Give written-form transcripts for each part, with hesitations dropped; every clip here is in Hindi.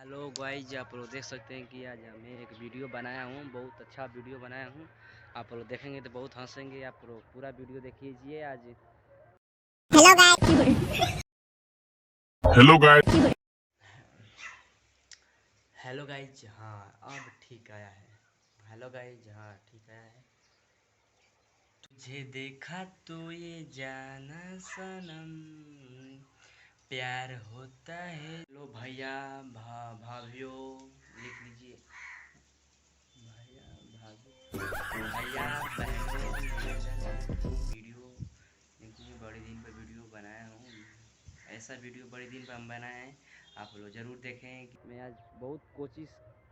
हेलो गाइज, आप लोग देख सकते हैं कि आज मैं एक वीडियो बनाया हूँ। बहुत अच्छा वीडियो बनाया हूँ। आप लोग देखेंगे तो बहुत हंसेंगे। आप लोग पूरा वीडियो देखिए आज। Hello guys. Hello guys. Hello guys, हाँ अब ठीक आया है। हेलो गाइज, हाँ ठीक आया है। तुझे देखा तो ये जाना सनम, प्यार होता है। लो भैया भाभीओ लिख लीजिए। भैया भाभी भैया बहनों, वीडियो देखिए। बड़े दिन पर वीडियो बनाया हूँ। ऐसा वीडियो बड़े दिन पर हम बनाए हैं। आप लोग ज़रूर देखें। कि मैं आज बहुत कोशिश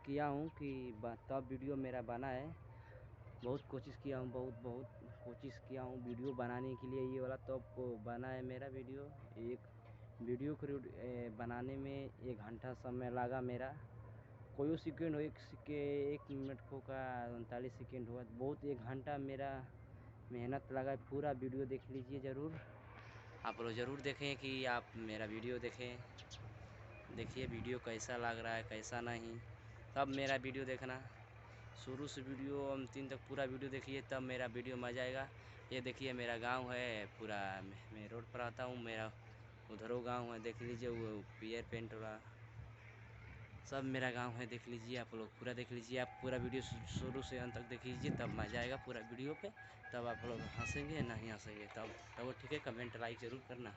किया हूँ कि तब वीडियो मेरा बना है। बहुत कोशिश किया हूँ, बहुत कोशिश किया हूँ वीडियो बनाने के लिए। ये वाला तब बना है मेरा वीडियो। एक वीडियो को बनाने में 1 घंटा समय लगा मेरा। कोई सेकेंड हो, एक मिनट को का 39 सेकेंड हुआ। बहुत 1 घंटा मेरा मेहनत लगा। पूरा वीडियो देख लीजिए ज़रूर। आप लोग ज़रूर देखें कि आप मेरा वीडियो देखें। देखिए वीडियो कैसा लग रहा है कैसा नहीं, तब मेरा वीडियो देखना। शुरू से वीडियो अंतिम तक पूरा वीडियो देखिए, तब मेरा वीडियो में आ जाएगा। ये देखिए मेरा गांव है पूरा। मैं रोड पर आता हूँ। मेरा उधरो गांव है, देख लीजिए। वो पियर पेंट वाला सब मेरा गांव है, देख लीजिए। आप लोग पूरा देख लीजिए। आप पूरा वीडियो शुरू से अंत तक देख लीजिए, तब मज़ा आएगा पूरा वीडियो पे। तब आप लोग हंसेंगे नहीं हंसेंगे, तब वो ठीक है। कमेंट लाइक ज़रूर करना।